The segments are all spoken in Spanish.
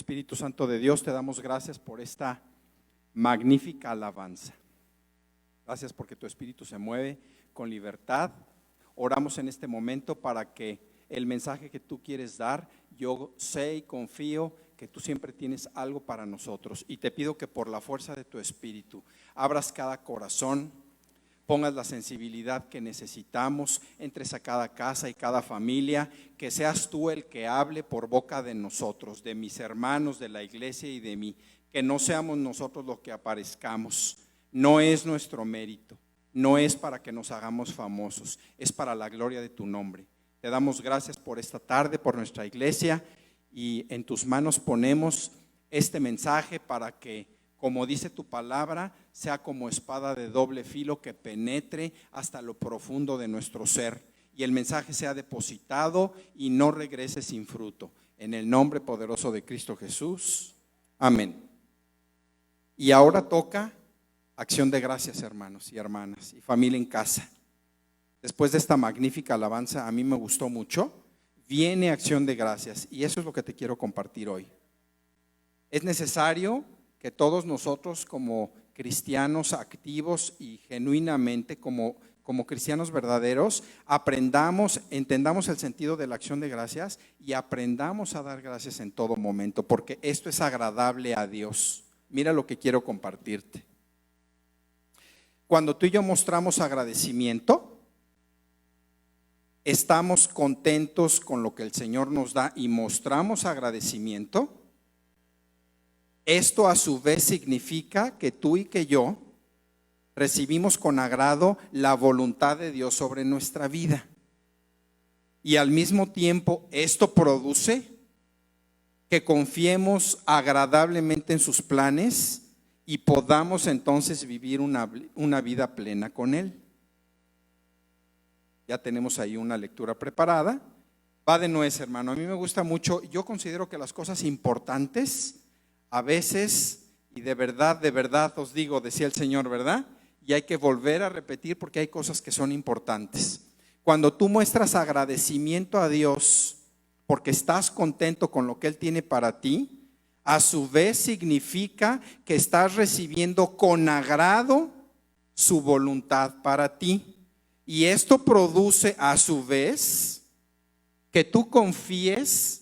Espíritu Santo de Dios, te damos gracias por esta magnífica alabanza. Gracias porque tu Espíritu se mueve con libertad. Oramos en este momento para que el mensaje que tú quieres dar, yo sé y confío que tú siempre tienes algo para nosotros. Y te pido que por la fuerza de tu Espíritu abras cada corazón, pongas la sensibilidad que necesitamos, entres a cada casa y cada familia, que seas tú el que hable por boca de nosotros, de mis hermanos, de la iglesia y de mí, que no seamos nosotros los que aparezcamos. No es nuestro mérito, no es para que nos hagamos famosos, es para la gloria de tu nombre. Te damos gracias por esta tarde, por nuestra iglesia, y en tus manos ponemos este mensaje para que, como dice tu palabra, sea como espada de doble filo que penetre hasta lo profundo de nuestro ser y el mensaje sea depositado y no regrese sin fruto. En el nombre poderoso de Cristo Jesús. Amén. Y ahora toca acción de gracias, hermanos y hermanas y familia en casa. Después de esta magnífica alabanza, a mí me gustó mucho, viene acción de gracias y eso es lo que te quiero compartir hoy. Es necesario que todos nosotros como cristianos activos y genuinamente como cristianos verdaderos aprendamos, entendamos el sentido de la acción de gracias y aprendamos a dar gracias en todo momento, porque esto es agradable a Dios. Mira lo que quiero compartirte. Cuando tú y yo mostramos agradecimiento, estamos contentos con lo que el Señor nos da y mostramos agradecimiento. Esto a su vez significa que tú y que yo recibimos con agrado la voluntad de Dios sobre nuestra vida. Y al mismo tiempo esto produce que confiemos agradablemente en sus planes y podamos entonces vivir una vida plena con Él. Ya tenemos ahí una lectura preparada. Va de nuez, hermano. A mí me gusta mucho. Yo considero que las cosas importantes a veces, y de verdad os digo, decía el Señor, ¿verdad? Y hay que volver a repetir porque hay cosas que son importantes. Cuando tú muestras agradecimiento a Dios porque estás contento con lo que Él tiene para ti, a su vez significa que estás recibiendo con agrado su voluntad para ti. Y esto produce a su vez que tú confíes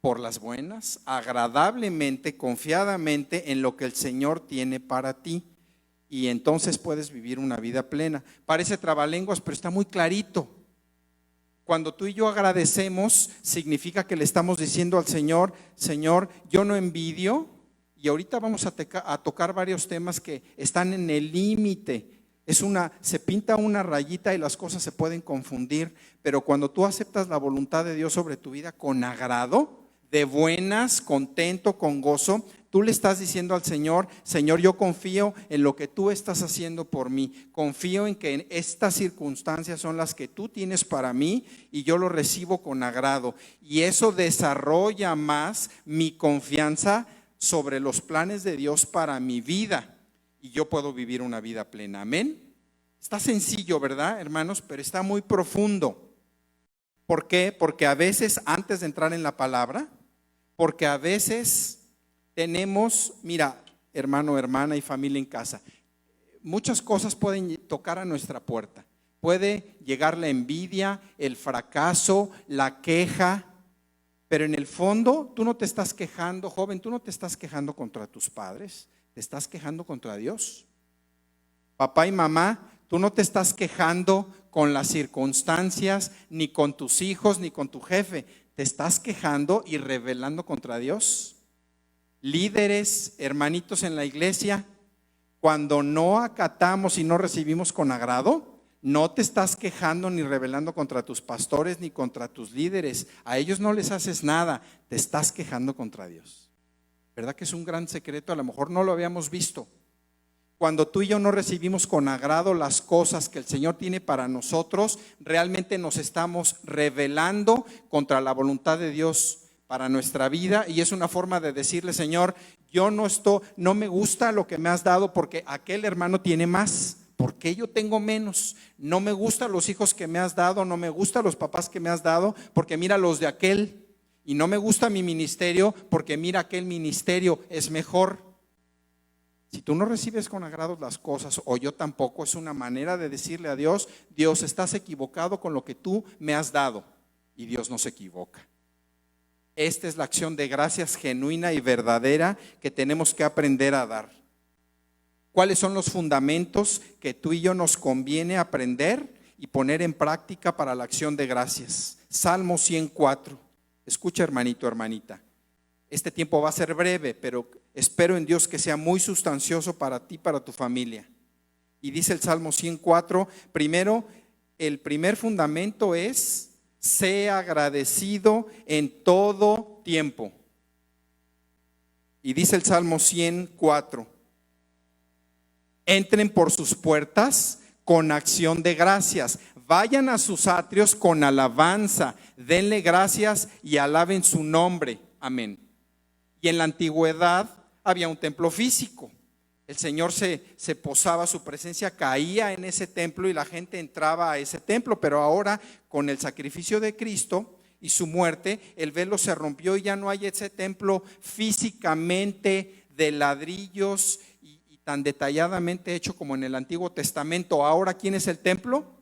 por las buenas, agradablemente, confiadamente en lo que el Señor tiene para ti. Y entonces puedes vivir una vida plena. Parece trabalenguas, pero está muy clarito. Cuando tú y yo agradecemos, significa que le estamos diciendo al Señor, Señor, yo no envidio. Y ahorita vamos a tocar varios temas que están en el límite. Se pinta una rayita y las cosas se pueden confundir. Pero cuando tú aceptas la voluntad de Dios sobre tu vida con agrado, de buenas, contento, con gozo, tú le estás diciendo al Señor, Señor, yo confío en lo que tú estás haciendo por mí, confío en que estas circunstancias son las que tú tienes para mí y yo lo recibo con agrado. Y eso desarrolla más mi confianza sobre los planes de Dios para mi vida y yo puedo vivir una vida plena. Amén. Está sencillo, ¿verdad, hermanos? Pero está muy profundo. ¿Por qué? Porque a veces, antes de entrar en la palabra, porque a veces tenemos, mira, hermano, hermana y familia en casa, muchas cosas pueden tocar a nuestra puerta. Puede llegar la envidia, el fracaso, la queja, pero en el fondo tú no te estás quejando, joven, tú no te estás quejando contra tus padres, te estás quejando contra Dios. Papá y mamá, tú no te estás quejando con las circunstancias, ni con tus hijos, ni con tu jefe. Te estás quejando y rebelando contra Dios. Líderes, hermanitos en la iglesia, cuando no acatamos y no recibimos con agrado, no te estás quejando ni rebelando contra tus pastores ni contra tus líderes. A ellos no les haces nada, te estás quejando contra Dios. ¿Verdad que es un gran secreto? A lo mejor no lo habíamos visto. Cuando tú y yo no recibimos con agrado las cosas que el Señor tiene para nosotros, realmente nos estamos rebelando contra la voluntad de Dios para nuestra vida y es una forma de decirle, Señor, yo no me gusta lo que me has dado porque aquel hermano tiene más, porque yo tengo menos. No me gustan los hijos que me has dado, no me gustan los papás que me has dado, porque mira los de aquel. Y no me gusta mi ministerio porque mira que el ministerio es mejor. Si tú no recibes con agrado las cosas, o yo tampoco, es una manera de decirle a Dios: Dios, estás equivocado con lo que tú me has dado. Y Dios no se equivoca. Esta es la acción de gracias genuina y verdadera que tenemos que aprender a dar. ¿Cuáles son los fundamentos que tú y yo nos conviene aprender y poner en práctica para la acción de gracias? Salmo 104. Escucha, hermanito, hermanita. Este tiempo va a ser breve, pero espero en Dios que sea muy sustancioso para ti, para tu familia. Y dice el Salmo 104, primero, el primer fundamento es: sé agradecido en todo tiempo. Y dice el Salmo 104, entren por sus puertas con acción de gracias, vayan a sus atrios con alabanza, denle gracias y alaben su nombre. Amén. Y en la antigüedad había un templo físico. El Señor se posaba, su presencia caía en ese templo y la gente entraba a ese templo. Pero ahora, con el sacrificio de Cristo y su muerte, el velo se rompió y ya no hay ese templo físicamente de ladrillos y tan detalladamente hecho como en el Antiguo Testamento. Ahora, ¿quién es el templo?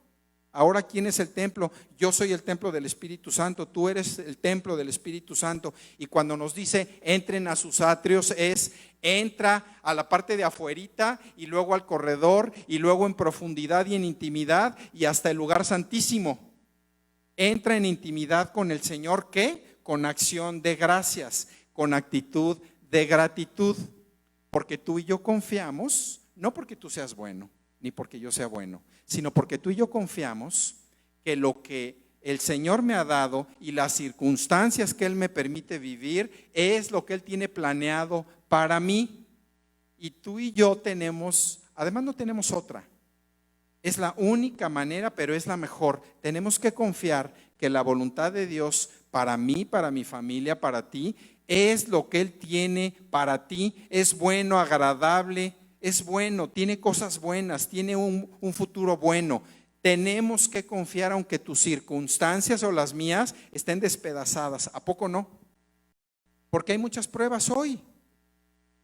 Ahora, ¿quién es el templo? Yo soy el templo del Espíritu Santo, tú eres el templo del Espíritu Santo. Y cuando nos dice entren a sus atrios, entra a la parte de afuerita y luego al corredor y luego en profundidad y en intimidad y hasta el lugar santísimo. Entra en intimidad con el Señor, ¿qué? Con acción de gracias, con actitud de gratitud. Porque tú y yo confiamos, no porque tú seas bueno, ni porque yo sea bueno, sino porque tú y yo confiamos que lo que el Señor me ha dado y las circunstancias que Él me permite vivir es lo que Él tiene planeado para mí. Y tú y yo tenemos, además no tenemos otra, es la única manera, pero es la mejor. Tenemos que confiar que la voluntad de Dios para mí, para mi familia, para ti, es lo que Él tiene para ti, es bueno, agradable, es bueno, tiene cosas buenas, tiene un futuro bueno. Tenemos que confiar aunque tus circunstancias o las mías estén despedazadas. ¿A poco no? Porque hay muchas pruebas hoy.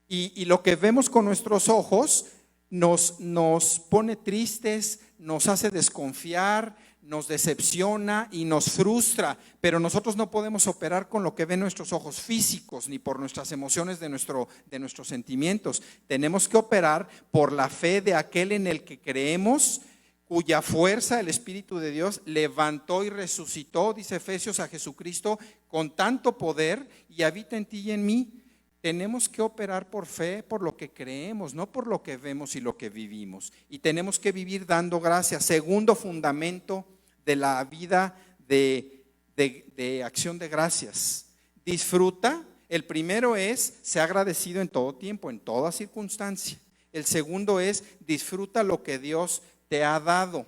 Y lo que vemos con nuestros ojos nos pone tristes, nos hace desconfiar, nos decepciona y nos frustra. Pero nosotros no podemos operar con lo que ven nuestros ojos físicos, ni por nuestras emociones de nuestros sentimientos. Tenemos que operar por la fe de aquel en el que creemos, cuya fuerza el Espíritu de Dios levantó y resucitó, dice Efesios, a Jesucristo con tanto poder y habita en ti y en mí. Tenemos que operar por fe, por lo que creemos, no por lo que vemos y lo que vivimos. Y tenemos que vivir dando gracias. Segundo fundamento de la vida de acción de gracias. Disfruta. El primero es ser agradecido en todo tiempo, en toda circunstancia. El segundo es disfruta lo que Dios te ha dado.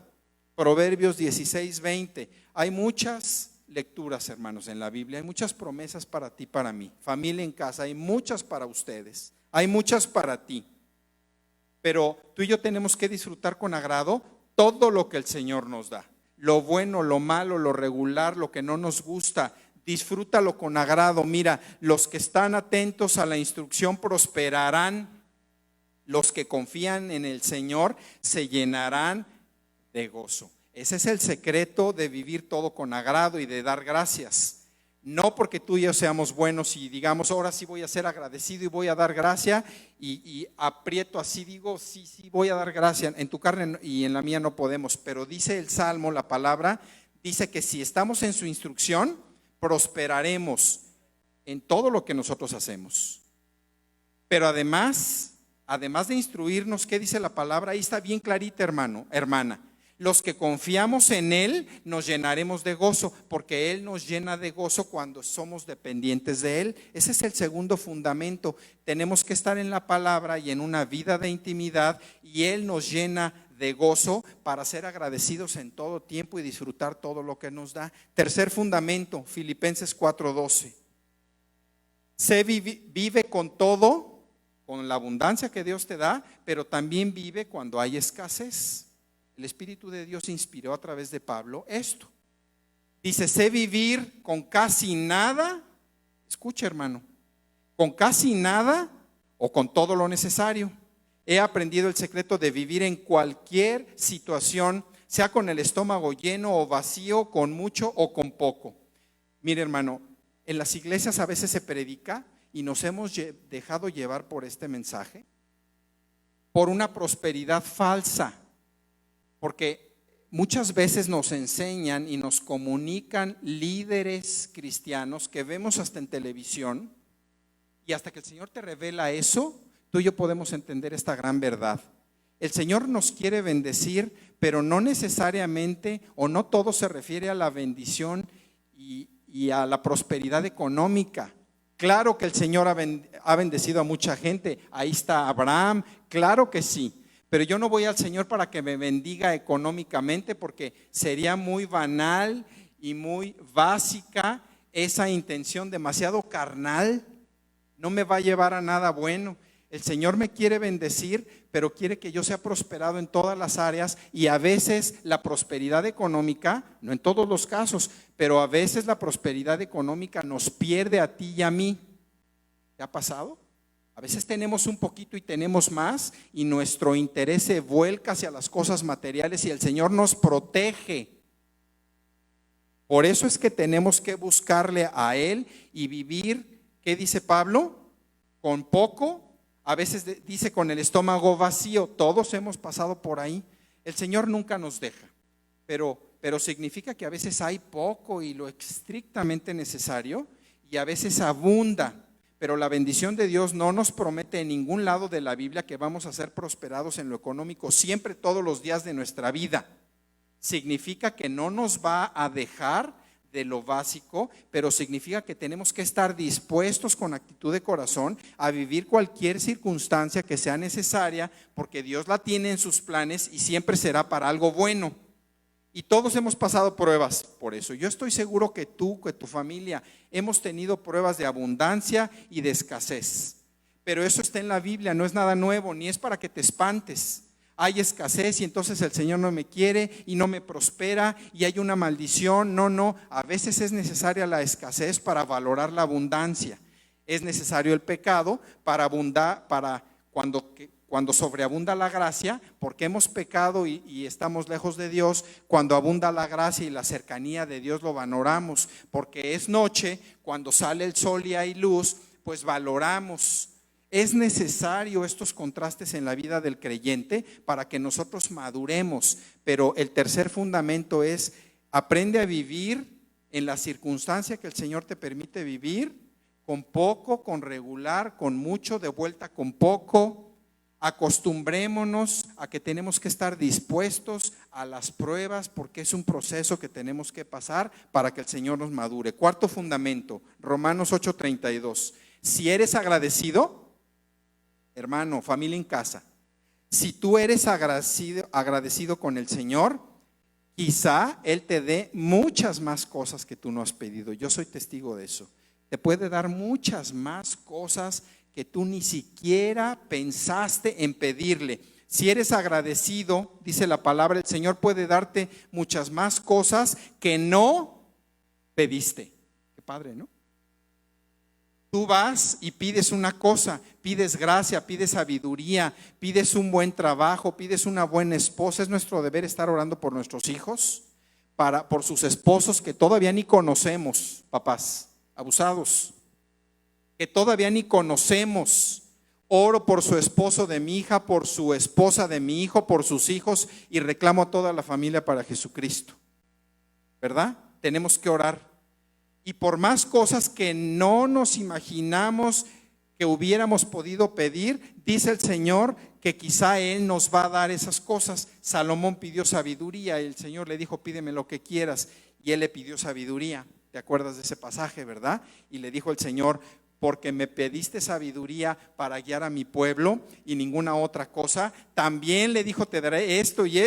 Proverbios 16:20. Hay muchas lecturas, hermanos, en la Biblia. Hay muchas promesas para ti, para mí. Familia en casa, hay muchas para ustedes. Hay muchas para ti. Pero tú y yo tenemos que disfrutar con agrado todo lo que el Señor nos da. Lo bueno, lo malo, lo regular, lo que no nos gusta. Disfrútalo con agrado. Mira, los que están atentos a la instrucción prosperarán. Los que confían en el Señor se llenarán de gozo. Ese es el secreto de vivir todo con agrado y de dar gracias. No porque tú y yo seamos buenos y digamos, ahora sí voy a ser agradecido y voy a dar gracia y aprieto así, digo, sí, voy a dar gracia. En tu carne y en la mía no podemos, pero dice el Salmo, la palabra, dice que si estamos en su instrucción, prosperaremos en todo lo que nosotros hacemos. Pero además de instruirnos, ¿qué dice la palabra? Ahí está bien clarita, hermano, hermana. Los que confiamos en Él nos llenaremos de gozo, porque Él nos llena de gozo cuando somos dependientes de Él. Ese es el segundo fundamento. Tenemos que estar en la palabra y en una vida de intimidad, y Él nos llena de gozo para ser agradecidos en todo tiempo y disfrutar todo lo que nos da. Tercer fundamento, Filipenses 4:12. Vive con todo, con la abundancia que Dios te da, pero también vive cuando hay escasez. El Espíritu de Dios inspiró a través de Pablo esto. Dice, sé vivir con casi nada Escucha, hermano, con casi nada o con todo lo necesario. He aprendido el secreto de vivir en cualquier situación, sea con el estómago lleno o vacío, con mucho o con poco. Mire, hermano, en las iglesias a veces se predica y nos hemos dejado llevar por este mensaje, por una prosperidad falsa, porque muchas veces nos enseñan y nos comunican líderes cristianos que vemos hasta en televisión, y hasta que el Señor te revela eso, tú y yo podemos entender esta gran verdad. El Señor nos quiere bendecir, pero no necesariamente o no todo se refiere a la bendición y a la prosperidad económica. Claro que el Señor ha bendecido a mucha gente. Ahí está Abraham, claro que sí. Pero yo no voy al Señor para que me bendiga económicamente, porque sería muy banal y muy básica esa intención, demasiado carnal. No me va a llevar a nada bueno. El Señor me quiere bendecir, pero quiere que yo sea prosperado en todas las áreas, y a veces la prosperidad económica, no en todos los casos, pero a veces la prosperidad económica nos pierde a ti y a mí. ¿Te ha pasado? A veces tenemos un poquito y tenemos más, y nuestro interés se vuelca hacia las cosas materiales y el Señor nos protege. Por eso es que tenemos que buscarle a Él y vivir, ¿qué dice Pablo? Con poco. A veces dice con el estómago vacío. Todos hemos pasado por ahí. El Señor nunca nos deja, pero significa que a veces hay poco y lo estrictamente necesario, y a veces abunda. Pero la bendición de Dios no nos promete en ningún lado de la Biblia que vamos a ser prosperados en lo económico siempre, todos los días de nuestra vida. Significa que no nos va a dejar de lo básico, pero significa que tenemos que estar dispuestos con actitud de corazón a vivir cualquier circunstancia que sea necesaria, porque Dios la tiene en sus planes y siempre será para algo bueno. Y todos hemos pasado pruebas por eso. Yo estoy seguro que tú, que tu familia, hemos tenido pruebas de abundancia y de escasez. Pero eso está en la Biblia, no es nada nuevo, ni es para que te espantes. Hay escasez y entonces el Señor no me quiere y no me prospera y hay una maldición. No, a veces es necesaria la escasez para valorar la abundancia. Es necesario el pecado para abundar, para cuando sobreabunda la gracia, porque hemos pecado y estamos lejos de Dios. Cuando abunda la gracia y la cercanía de Dios, lo valoramos, porque es noche, cuando sale el sol y hay luz, pues valoramos. Es necesario estos contrastes en la vida del creyente para que nosotros maduremos. Pero el tercer fundamento es: aprende a vivir en la circunstancia que el Señor te permite vivir, con poco, con regular, con mucho, de vuelta con poco. Acostumbrémonos a que tenemos que estar dispuestos a las pruebas, porque es un proceso que tenemos que pasar para que el Señor nos madure. Cuarto fundamento, Romanos 8:32. Si eres agradecido, hermano, familia en casa, si tú eres agradecido con el Señor, quizá Él te dé muchas más cosas que tú no has pedido. Yo soy testigo de eso. Te puede dar muchas más cosas que tú ni siquiera pensaste en pedirle. Si eres agradecido, dice la palabra, el Señor puede darte muchas más cosas que no pediste. Qué padre, ¿no? Tú vas y pides una cosa, pides gracia, pides sabiduría, pides un buen trabajo, pides una buena esposa. Es nuestro deber estar orando por nuestros hijos, por sus esposos que todavía ni conocemos, papás abusados, que todavía ni conocemos. Oro por su esposo de mi hija, por su esposa de mi hijo, por sus hijos, y reclamo a toda la familia para Jesucristo. ¿Verdad? Tenemos que orar. Y por más cosas que no nos imaginamos que hubiéramos podido pedir, dice el Señor que quizá Él nos va a dar esas cosas. Salomón pidió sabiduría y el Señor le dijo: pídeme lo que quieras, y él le pidió sabiduría. ¿Te acuerdas de ese pasaje, verdad? Y le dijo el Señor: porque me pediste sabiduría para guiar a mi pueblo y ninguna otra cosa, también le dijo: te daré esto, y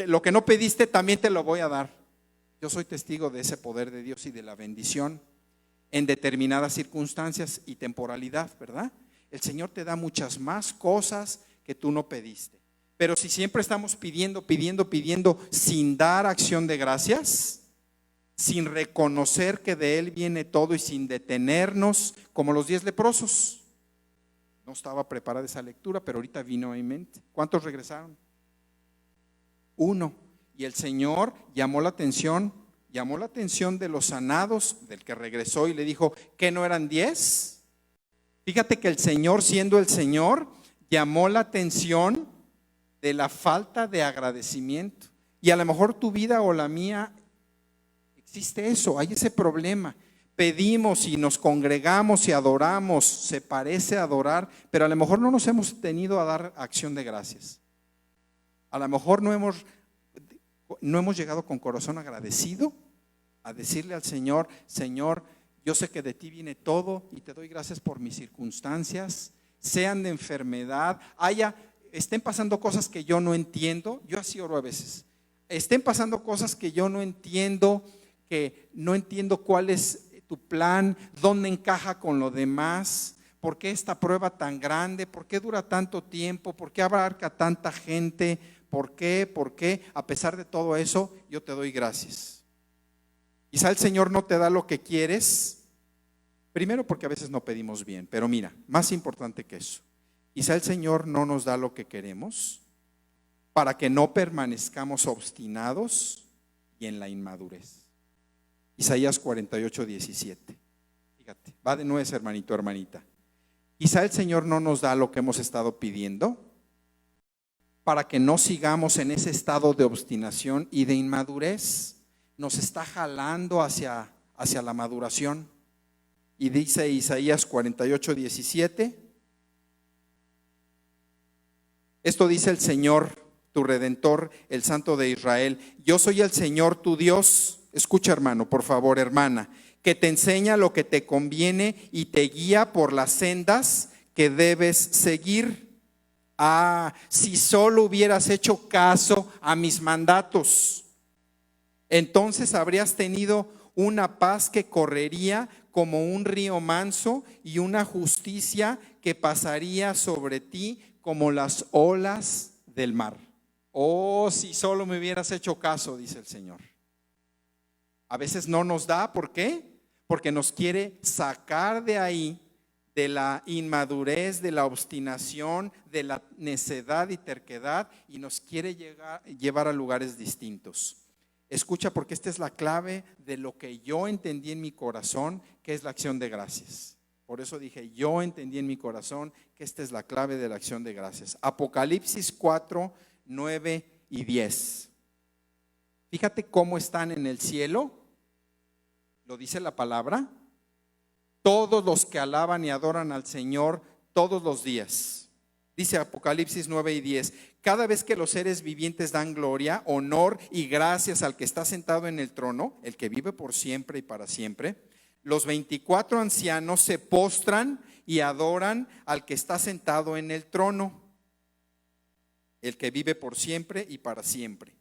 lo que no pediste también te lo voy a dar. Yo soy testigo de ese poder de Dios y de la bendición en determinadas circunstancias y temporalidad, ¿verdad? El Señor te da muchas más cosas que tú no pediste. Pero si siempre estamos pidiendo sin dar acción de gracias, sin reconocer que de Él viene todo y sin detenernos, como los 10 leprosos. No estaba preparada esa lectura, pero ahorita vino a mi mente. ¿Cuántos regresaron? 1. Y el Señor llamó la atención de los sanados, del que regresó, y le dijo, ¿qué no eran 10? Fíjate que el Señor, siendo el Señor, llamó la atención de la falta de agradecimiento. Y a lo mejor tu vida o la mía existe eso, hay ese problema. Pedimos y nos congregamos y adoramos, se parece a adorar, pero a lo mejor no nos hemos detenido a dar acción de gracias. A lo mejor no hemos llegado con corazón agradecido a decirle al Señor, Señor, yo sé que de ti viene todo y te doy gracias por mis circunstancias, sean de enfermedad, estén pasando cosas que yo no entiendo. Yo así oro a veces. Estén pasando cosas que yo no entiendo cuál es tu plan, dónde encaja con lo demás, por qué esta prueba tan grande, por qué dura tanto tiempo, por qué abarca tanta gente, por qué, a pesar de todo eso, yo te doy gracias. Quizá el Señor no te da lo que quieres, primero porque a veces no pedimos bien, pero mira, más importante que eso, quizá el Señor no nos da lo que queremos para que no permanezcamos obstinados y en la inmadurez. Isaías 48:17. Fíjate, va de nuez, hermanito, hermanita. Quizá el Señor no nos da lo que hemos estado pidiendo para que no sigamos en ese estado de obstinación y de inmadurez. Nos está jalando hacia la maduración. Y dice Isaías 48:17. Esto dice el Señor, tu Redentor, el Santo de Israel. Yo soy el Señor tu Dios. Escucha, hermano, por favor, hermana, que te enseña lo que te conviene y te guía por las sendas que debes seguir. Si solo hubieras hecho caso a mis mandatos, entonces habrías tenido una paz que correría como un río manso y una justicia que pasaría sobre ti como las olas del mar. Oh, si solo me hubieras hecho caso, dice el Señor. A veces no nos da, ¿por qué? Porque nos quiere sacar de ahí, de la inmadurez, de la obstinación, de la necedad y terquedad, y nos quiere llevar a lugares distintos. Escucha, porque esta es la clave de lo que yo entendí en mi corazón, que es la acción de gracias. Por eso dije, yo entendí en mi corazón que esta es la clave de la acción de gracias. Apocalipsis 4, 9 y 10. Fíjate cómo están en el cielo. Lo dice la palabra. Todos los que alaban y adoran al Señor todos los días. Dice Apocalipsis 9 y 10. Cada vez que los seres vivientes dan gloria, honor y gracias al que está sentado en el trono, el que vive por siempre y para siempre, los 24 ancianos se postran y adoran al que está sentado en el trono, el que vive por siempre y para siempre.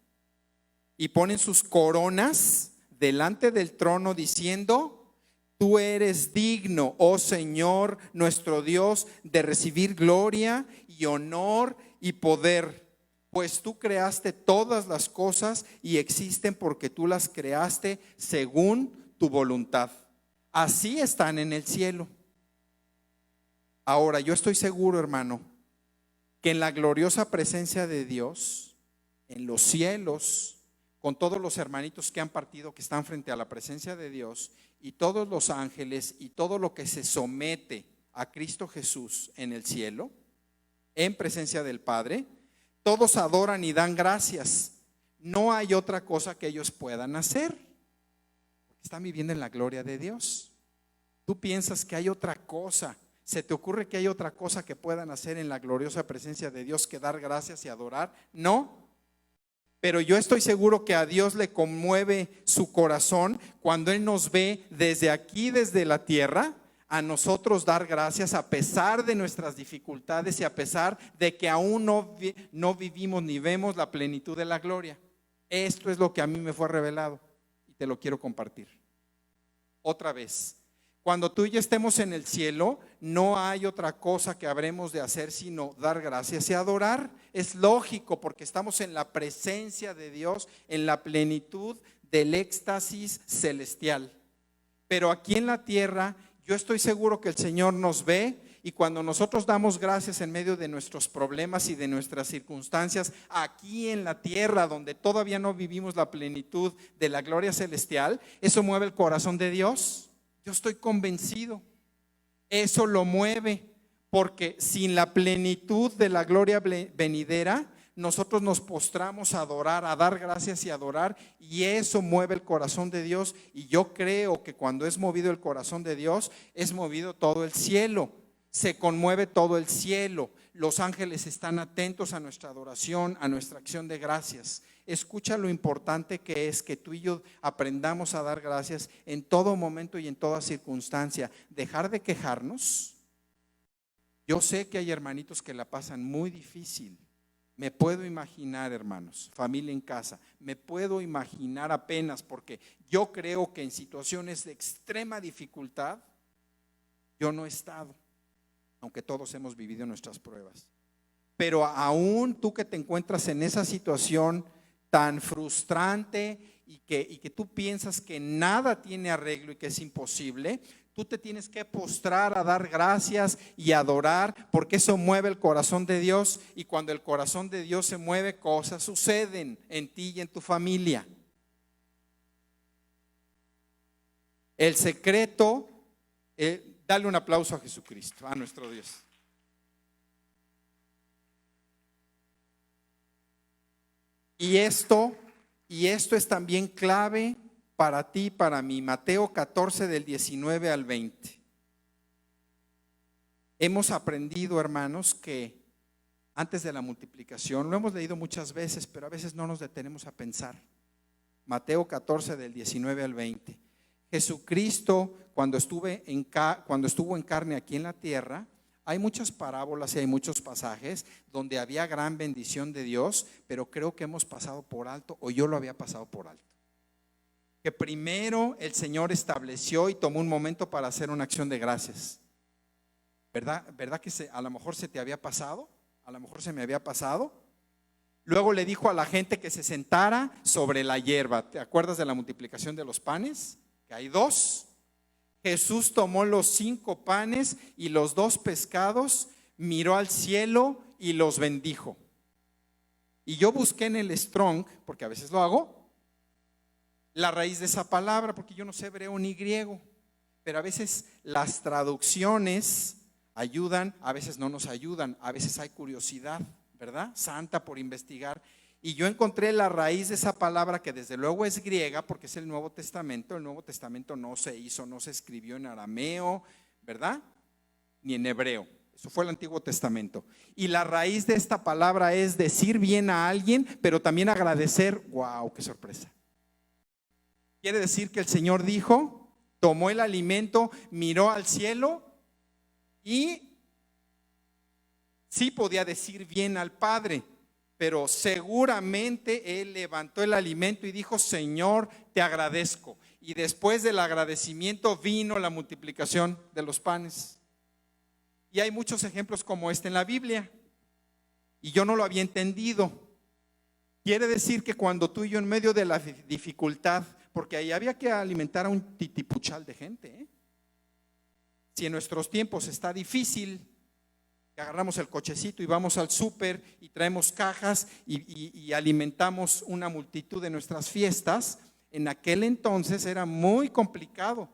Y ponen sus coronas delante del trono diciendo: Tú eres digno, oh Señor, nuestro Dios, de recibir gloria y honor y poder, pues tú creaste todas las cosas y existen porque tú las creaste según tu voluntad. Así están en el cielo. Ahora, yo estoy seguro, hermano, que en la gloriosa presencia de Dios, en los cielos, con todos los hermanitos que han partido, que están frente a la presencia de Dios, y todos los ángeles y todo lo que se somete a Cristo Jesús en el cielo, en presencia del Padre, todos adoran y dan gracias. No hay otra cosa que ellos puedan hacer, porque están viviendo en la gloria de Dios. Tú piensas que hay otra cosa, ¿se te ocurre que hay otra cosa que puedan hacer en la gloriosa presencia de Dios que dar gracias y adorar? No. Pero yo estoy seguro que a Dios le conmueve su corazón cuando Él nos ve desde aquí, desde la tierra, a nosotros dar gracias a pesar de nuestras dificultades y a pesar de que aún no vivimos ni vemos la plenitud de la gloria. Esto es lo que a mí me fue revelado y te lo quiero compartir. Otra vez, cuando tú y yo estemos en el cielo, no hay otra cosa que habremos de hacer sino dar gracias y adorar. Es lógico porque estamos en la presencia de Dios, en la plenitud del éxtasis celestial. Pero aquí en la tierra, yo estoy seguro que el Señor nos ve, y cuando nosotros damos gracias en medio de nuestros problemas y de nuestras circunstancias, aquí en la tierra donde todavía no vivimos la plenitud de la gloria celestial, eso mueve el corazón de Dios. Yo estoy convencido, eso lo mueve, porque sin la plenitud de la gloria venidera, nosotros nos postramos a adorar, a dar gracias y adorar, y eso mueve el corazón de Dios. Y yo creo que cuando es movido el corazón de Dios, es movido todo el cielo, se conmueve todo el cielo. Los ángeles están atentos a nuestra adoración, a nuestra acción de gracias. Escucha lo importante que es que tú y yo aprendamos a dar gracias en todo momento y en toda circunstancia. Dejar de quejarnos. Yo sé que hay hermanitos que la pasan muy difícil. Me puedo imaginar, hermanos, familia en casa, me puedo imaginar apenas, porque yo creo que en situaciones de extrema dificultad yo no he estado, aunque todos hemos vivido nuestras pruebas. Pero aún tú que te encuentras en esa situación tan frustrante y que tú piensas que nada tiene arreglo y que es imposible, tú te tienes que postrar a dar gracias y adorar, porque eso mueve el corazón de Dios, y cuando el corazón de Dios se mueve, cosas suceden en ti y en tu familia. El secreto, dale un aplauso a Jesucristo, a nuestro Dios. Y esto es también clave para ti, para mí. Mateo 14 del 19 al 20. Hemos aprendido, hermanos, que antes de la multiplicación, lo hemos leído muchas veces, pero a veces no nos detenemos a pensar. Mateo 14 del 19 al 20. Jesucristo, cuando estuvo en carne aquí en la tierra, hay muchas parábolas y hay muchos pasajes donde había gran bendición de Dios, pero creo que hemos pasado por alto, o yo lo había pasado por alto. Que primero el Señor estableció y tomó un momento para hacer una acción de gracias. ¿Verdad que a lo mejor se te había pasado? A lo mejor se me había pasado. Luego le dijo a la gente que se sentara sobre la hierba. ¿Te acuerdas de la multiplicación de los panes? Que hay 2. Jesús tomó los 5 panes y los 2 pescados, miró al cielo y los bendijo. Y yo busqué en el Strong, porque a veces lo hago, la raíz de esa palabra, porque yo no sé hebreo ni griego, pero a veces las traducciones ayudan, a veces no nos ayudan, a veces hay curiosidad, ¿verdad? Santa por investigar. Y yo encontré la raíz de esa palabra, que desde luego es griega, porque es el Nuevo Testamento. El Nuevo Testamento no se escribió en arameo, ¿verdad? Ni en hebreo. Eso fue el Antiguo Testamento. Y la raíz de esta palabra es decir bien a alguien, pero también agradecer. ¡Wow! ¡Qué sorpresa! Quiere decir que el Señor dijo, tomó el alimento, miró al cielo y sí podía decir bien al Padre, pero seguramente Él levantó el alimento y dijo, Señor, te agradezco. Y después del agradecimiento vino la multiplicación de los panes. Y hay muchos ejemplos como este en la Biblia. Y yo no lo había entendido. Quiere decir que cuando tú y yo en medio de la dificultad, porque ahí había que alimentar a un titipuchal de gente, ¿eh? Si en nuestros tiempos está difícil, que agarramos el cochecito y vamos al súper y traemos cajas y alimentamos una multitud de nuestras fiestas, en aquel entonces era muy complicado.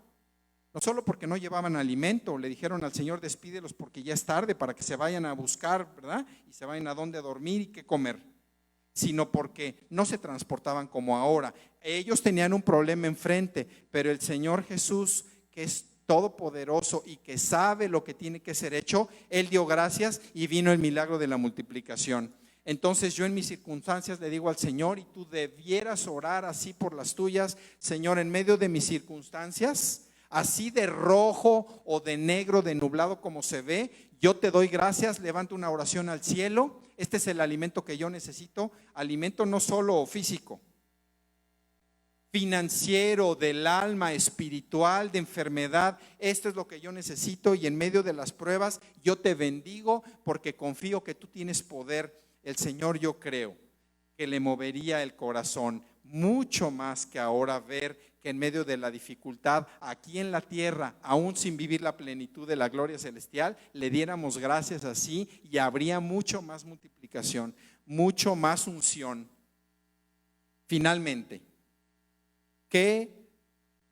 No solo porque no llevaban alimento, le dijeron al Señor, despídelos porque ya es tarde para que se vayan a buscar, ¿verdad? Y se vayan a dónde dormir y qué comer, sino porque no se transportaban como ahora. Ellos tenían un problema enfrente, pero el Señor Jesús, que es todopoderoso y que sabe lo que tiene que ser hecho, Él dio gracias y vino el milagro de la multiplicación. Entonces yo en mis circunstancias le digo al Señor, y tú debieras orar así por las tuyas, Señor, en medio de mis circunstancias, así de rojo o de negro, de nublado como se ve, yo te doy gracias. Levanto una oración al cielo. Este es el alimento que yo necesito, alimento no solo físico, financiero, del alma, espiritual, de enfermedad. Esto es lo que yo necesito, y en medio de las pruebas yo te bendigo porque confío que tú tienes poder. El Señor, yo creo que le movería el corazón mucho más que ahora ver que en medio de la dificultad, aquí en la tierra, aún sin vivir la plenitud de la gloria celestial, le diéramos gracias así y habría mucho más multiplicación, mucho más unción. Finalmente,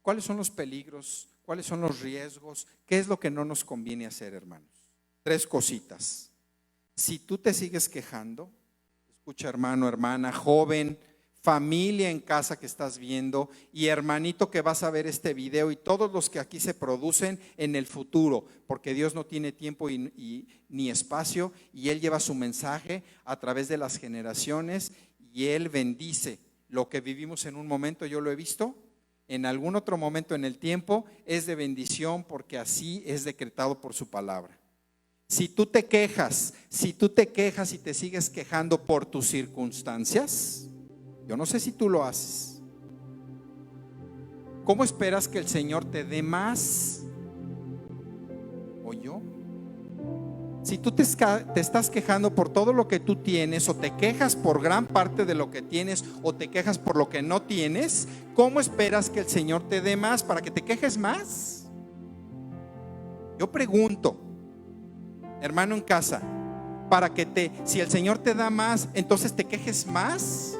¿cuáles son los peligros? ¿Cuáles son los riesgos? ¿Qué es lo que no nos conviene hacer, hermanos? 3 cositas. Si tú te sigues quejando, escucha, hermano, hermana, joven, familia en casa que estás viendo, y hermanito que vas a ver este video, y todos los que aquí se producen en el futuro, porque Dios no tiene tiempo ni espacio, y Él lleva su mensaje a través de las generaciones, y Él bendice. Lo que vivimos en un momento, yo lo he visto, en algún otro momento en el tiempo es de bendición, porque así es decretado por su palabra. Si tú te quejas y te sigues quejando por tus circunstancias, yo no sé si tú lo haces, ¿cómo esperas que el Señor te dé más? ¿O yo? Si tú te estás quejando por todo lo que tú tienes, o te quejas por gran parte de lo que tienes, o te quejas por lo que no tienes, ¿cómo esperas que el Señor te dé más para que te quejes más? Yo pregunto, hermano en casa, si el Señor te da más, entonces te quejes más.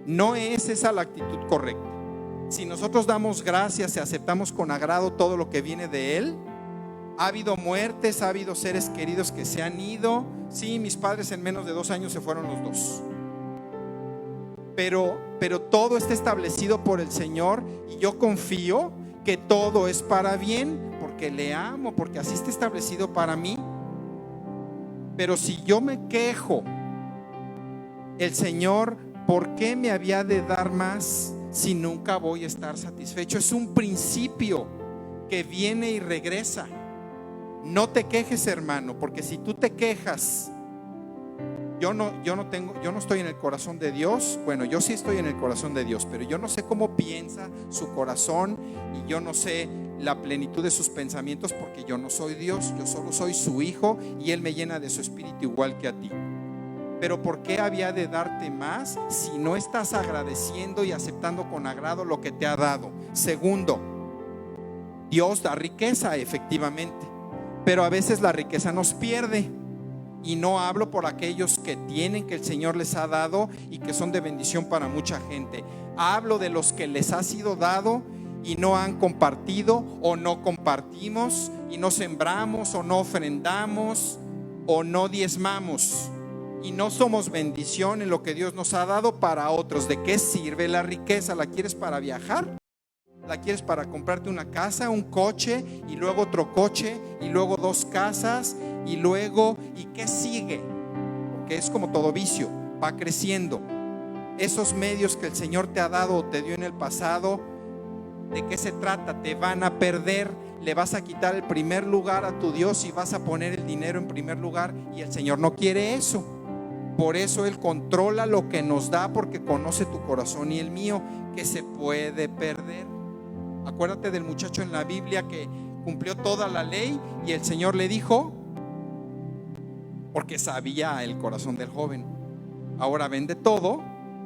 No es esa la actitud correcta. Si nosotros damos gracias y aceptamos con agrado todo lo que viene de Él, ha habido muertes, ha habido seres queridos que se han ido. Sí, mis padres en menos de 2 años se fueron los 2. Pero todo está establecido por el Señor, y yo confío que todo es para bien, porque le amo, porque así está establecido para mí. Pero si yo me quejo, el Señor, ¿por qué me había de dar más si nunca voy a estar satisfecho? Es un principio que viene y regresa. No te quejes, hermano, porque si tú te quejas, yo no estoy en el corazón de Dios. Bueno, yo sí estoy en el corazón de Dios, pero yo no sé cómo piensa su corazón, y yo no sé la plenitud de sus pensamientos, porque yo no soy Dios, yo solo soy su hijo, y Él me llena de su espíritu igual que a ti. Pero ¿por qué había de darte más si no estás agradeciendo y aceptando con agrado lo que te ha dado? Segundo, Dios da riqueza, efectivamente, pero a veces la riqueza nos pierde. Y no hablo por aquellos que tienen, que el Señor les ha dado y que son de bendición para mucha gente. Hablo de los que les ha sido dado y no han compartido, o no compartimos, y no sembramos, o no ofrendamos, o no diezmamos, y no somos bendición en lo que Dios nos ha dado para otros. ¿De qué sirve la riqueza? ¿La quieres para viajar? ¿La quieres para comprarte una casa, un coche, y luego otro coche, y luego 2 casas, y luego, ¿y qué sigue? Porque es como todo vicio, va creciendo. Esos medios que el Señor te ha dado o te dio en el pasado, ¿de qué se trata? Te van a perder. Le vas a quitar el primer lugar a tu Dios y vas a poner el dinero en primer lugar, y el Señor no quiere eso. Por eso Él controla lo que nos da, porque conoce tu corazón y el mío, que se puede perder. Acuérdate del muchacho en la Biblia que cumplió toda la ley, y el Señor le dijo, porque sabía el corazón del joven: ahora vende todo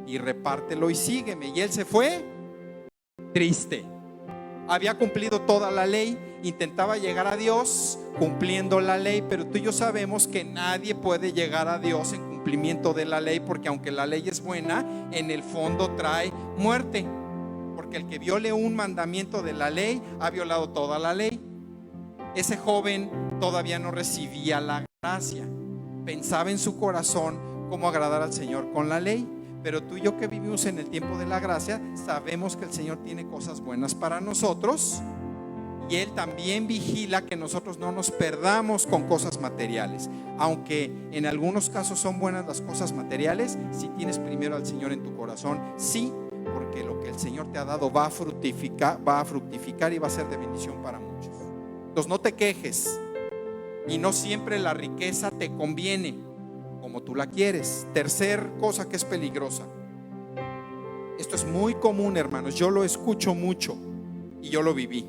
y repártelo y sígueme. Y él se fue triste. Había cumplido toda la ley, intentaba llegar a Dios cumpliendo la ley, pero tú y yo sabemos que nadie puede llegar a Dios en cumplimiento de la ley, porque aunque la ley es buena, en el fondo trae muerte. Porque el que viole un mandamiento de la ley ha violado toda la ley. Ese joven todavía no recibía la gracia. Pensaba en su corazón cómo agradar al Señor con la ley. Pero tú y yo, que vivimos en el tiempo de la gracia, sabemos que el Señor tiene cosas buenas para nosotros, y Él también vigila que nosotros no nos perdamos con cosas materiales. Aunque en algunos casos son buenas las cosas materiales, si tienes primero al Señor en tu corazón, sí, porque lo que el Señor te ha dado va a fructificar y va a ser de bendición para muchos. Entonces no te quejes, y no siempre la riqueza te conviene como tú la quieres. Tercer cosa que es peligrosa. Esto es muy común, hermanos, yo lo escucho mucho y yo lo viví.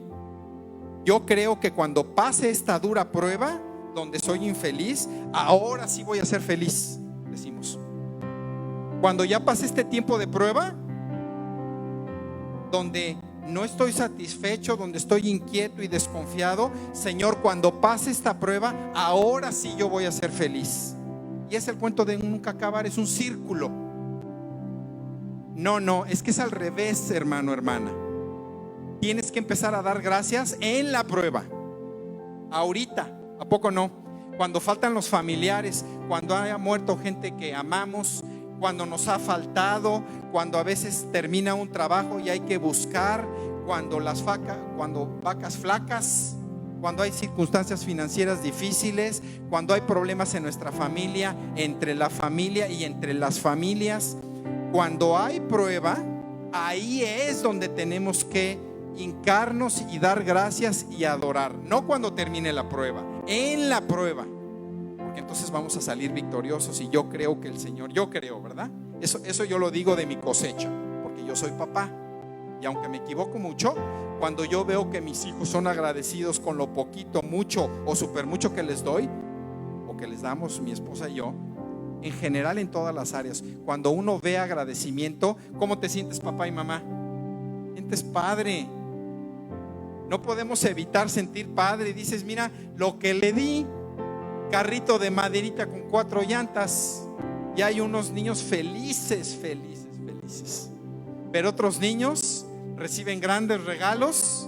Yo creo que cuando pase esta dura prueba donde soy infeliz, ahora sí voy a ser feliz, decimos. Cuando ya pase este tiempo de prueba, donde no estoy satisfecho, donde estoy inquieto y desconfiado, Señor, cuando pase esta prueba, ahora sí yo voy a ser feliz. Y es el cuento de nunca acabar, es un círculo. No, es que es al revés, hermano, hermana. Tienes que empezar a dar gracias en la prueba. Ahorita, ¿a poco no? Cuando faltan los familiares, cuando haya muerto gente que amamos, cuando nos ha faltado, cuando a veces termina un trabajo y hay que buscar, cuando vacas flacas, cuando hay circunstancias financieras difíciles, cuando hay problemas en nuestra familia, entre la familia y entre las familias. Cuando hay prueba, ahí es donde tenemos que hincarnos y dar gracias y adorar. No cuando termine la prueba, en la prueba. Porque entonces vamos a salir victoriosos. Y yo creo que el Señor, ¿verdad? Eso yo lo digo de mi cosecha, porque yo soy papá. Y aunque me equivoco mucho, cuando yo veo que mis hijos son agradecidos con lo poquito, mucho o súper mucho que les doy, o que les damos mi esposa y yo, en general en todas las áreas, cuando uno ve agradecimiento, ¿cómo te sientes, papá y mamá? Sientes padre. No podemos evitar sentir padre. Y dices, mira lo que le di, carrito de maderita con 4 llantas. Y hay unos niños felices. Pero otros niños reciben grandes regalos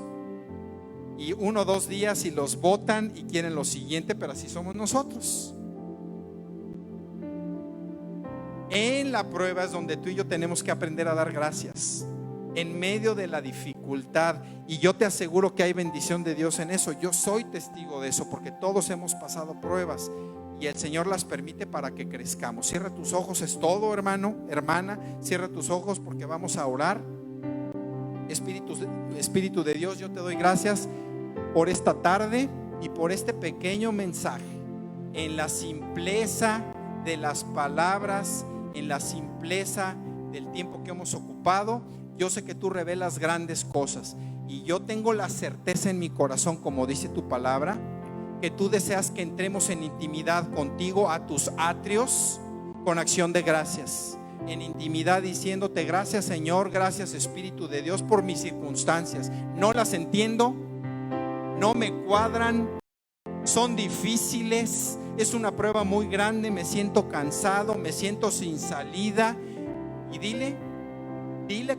y 1 o 2 días y los botan y quieren lo siguiente. Pero así somos nosotros. En la prueba es donde tú y yo tenemos que aprender a dar gracias, en medio de la dificultad. Y yo te aseguro que hay bendición de Dios en eso. Yo soy testigo de eso, porque todos hemos pasado pruebas y el Señor las permite para que crezcamos. Cierra tus ojos, es todo, hermano, hermana. Cierra tus ojos porque vamos a orar. Espíritu de Dios, yo te doy gracias por esta tarde y por este pequeño mensaje, en la simpleza de las palabras, en la simpleza del tiempo que hemos ocupado. Yo sé que tú revelas grandes cosas y yo tengo la certeza en mi corazón, como dice tu palabra, que tú deseas que entremos en intimidad contigo, a tus atrios, con acción de gracias, en intimidad diciéndote gracias, Señor, gracias, Espíritu de Dios, por mis circunstancias. No las entiendo, no me cuadran, son difíciles, es una prueba muy grande, me siento cansado, me siento sin salida. Y dile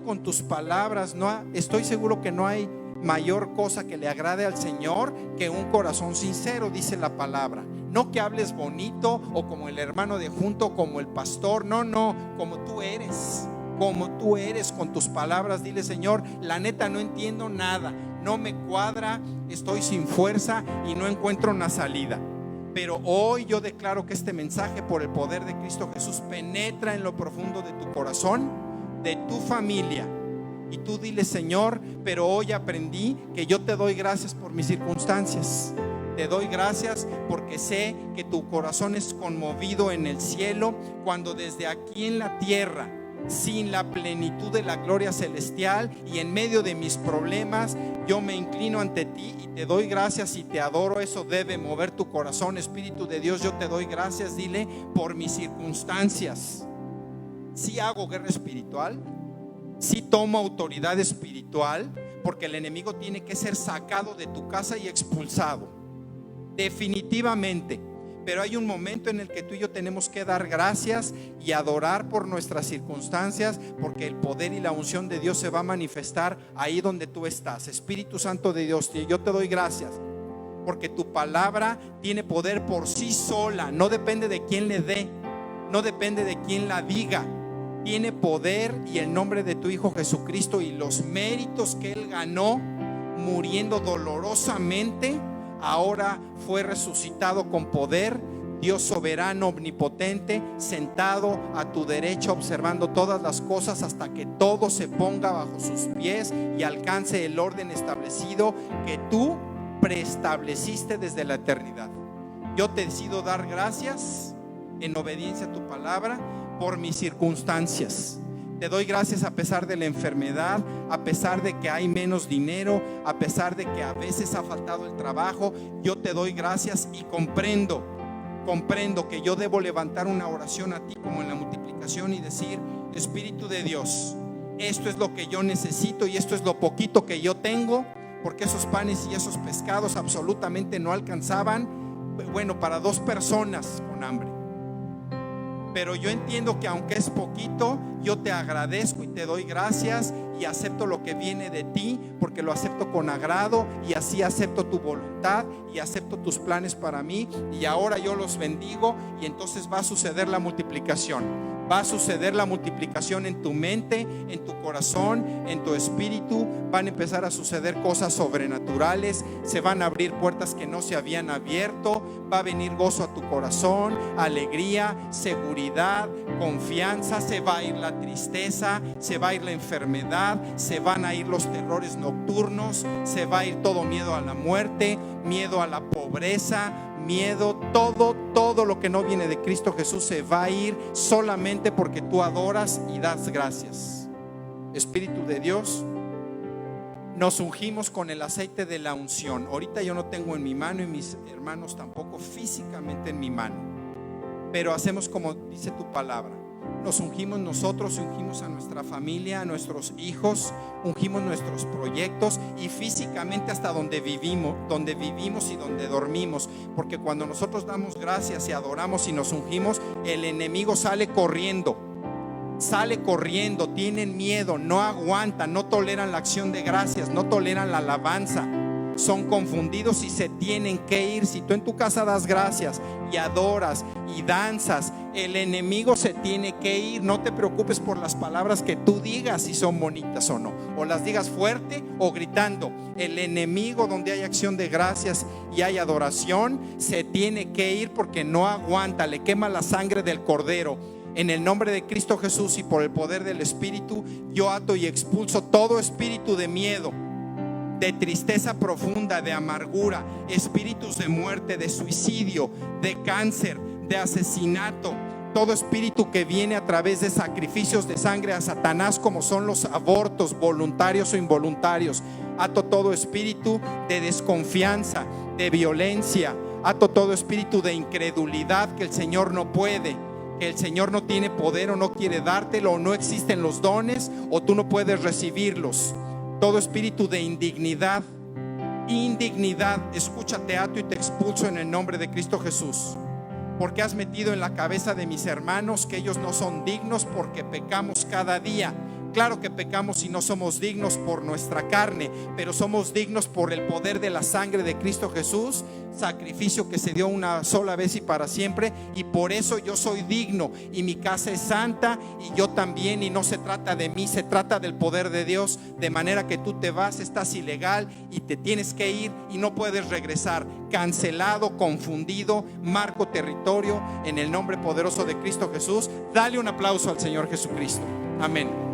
con tus palabras, estoy seguro que no hay mayor cosa que le agrade al Señor que un corazón sincero, dice la palabra. No que hables bonito o como el hermano de junto, como el pastor, no, como tú eres con tus palabras. Dile, Señor, la neta no entiendo nada, no me cuadra, estoy sin fuerza y no encuentro una salida. Pero hoy yo declaro que este mensaje, por el poder de Cristo Jesús, penetra en lo profundo de tu corazón, de tu familia. Y tú dile, Señor, pero hoy aprendí que yo te doy gracias por mis circunstancias. Te doy gracias porque sé que tu corazón es conmovido en el cielo, cuando desde aquí en la tierra, sin la plenitud de la gloria celestial y en medio de mis problemas, yo me inclino ante ti y te doy gracias y te adoro. Eso debe mover tu corazón. Espíritu de Dios, yo te doy gracias, dile, por mis circunstancias. Sí hago guerra espiritual, sí tomo autoridad espiritual, porque el enemigo tiene que ser sacado de tu casa y expulsado, definitivamente. Pero hay un momento en el que tú y yo tenemos que dar gracias y adorar por nuestras circunstancias, porque el poder y la unción de Dios se va a manifestar ahí donde tú estás. Espíritu Santo de Dios, yo te doy gracias porque tu palabra tiene poder por sí sola. No depende de quién le dé, no depende de quién la diga. Tiene poder, y el nombre de tu Hijo Jesucristo y los méritos que Él ganó muriendo dolorosamente, ahora fue resucitado con poder. Dios soberano, omnipotente, sentado a tu derecha, observando todas las cosas hasta que todo se ponga bajo sus pies y alcance el orden establecido que tú preestableciste desde la eternidad. Yo te decido dar gracias en obediencia a tu palabra por mis circunstancias. Te doy gracias a pesar de la enfermedad, a pesar de que hay menos dinero, a pesar de que a veces ha faltado el trabajo. Yo te doy gracias y comprendo comprendo que yo debo levantar una oración a ti como en la multiplicación y decir: Espíritu de Dios, esto es lo que yo necesito y esto es lo poquito que yo tengo, porque esos panes y esos pescados absolutamente no alcanzaban, bueno, para 2 personas con hambre. Pero yo entiendo que aunque es poquito, yo te agradezco y te doy gracias y acepto lo que viene de ti, porque lo acepto con agrado y así acepto tu voluntad y acepto tus planes para mí, y ahora yo los bendigo. Y entonces va a suceder la multiplicación. Va a suceder la multiplicación en tu mente, en tu corazón, en tu espíritu. Van a empezar a suceder cosas sobrenaturales. Se van a abrir puertas que no se habían abierto. Va a venir gozo a tu corazón, alegría, seguridad, confianza. Se va a ir la tristeza, se va a ir la enfermedad, se van a ir los terrores nocturnos, se va a ir todo miedo a la muerte, miedo a la pobreza, miedo, todo lo que no viene de Cristo Jesús se va a ir solamente porque tú adoras y das gracias. Espíritu de Dios, nos ungimos con el aceite de la unción. Ahorita yo no tengo en mi mano y mis hermanos tampoco físicamente en mi mano, pero hacemos como dice tu palabra. Nos ungimos nosotros, ungimos a nuestra familia, a nuestros hijos, ungimos nuestros proyectos y físicamente hasta donde vivimos y donde dormimos, porque cuando nosotros damos gracias y adoramos y nos ungimos, el enemigo sale corriendo, tienen miedo, no aguantan, no toleran la acción de gracias, no toleran la alabanza. Son confundidos y se tienen que ir. Si tú en tu casa das gracias y adoras y danzas, el enemigo se tiene que ir. No te preocupes por las palabras que tú digas, si son bonitas o no, o las digas fuerte o gritando. El enemigo, donde hay acción de gracias y hay adoración, se tiene que ir porque no aguanta, le quema la sangre del cordero. En el nombre de Cristo Jesús y por el poder del Espíritu, yo ato y expulso todo espíritu de miedo, de tristeza profunda, de amargura, espíritus de muerte, de suicidio, de cáncer, de asesinato, todo espíritu que viene a través de sacrificios de sangre a Satanás, como son los abortos voluntarios o involuntarios. Ato todo espíritu de desconfianza, de violencia, ato todo espíritu de incredulidad, que el Señor no puede, que el Señor no tiene poder o no quiere dártelo, o no existen los dones o tú no puedes recibirlos. Todo espíritu de indignidad, escúchate, ato y te expulso en el nombre de Cristo Jesús. Porque has metido en la cabeza de mis hermanos que ellos no son dignos porque pecamos cada día. Claro que pecamos y no somos dignos por nuestra carne, pero somos dignos por el poder de la sangre de Cristo Jesús, sacrificio que se dio una sola vez y para siempre, y por eso yo soy digno y mi casa es santa y yo también, y no se trata de mí, se trata del poder de Dios, de manera que tú te vas, estás ilegal y te tienes que ir y no puedes regresar, cancelado, confundido, marco territorio en el nombre poderoso de Cristo Jesús. Dale un aplauso al Señor Jesucristo. Amén.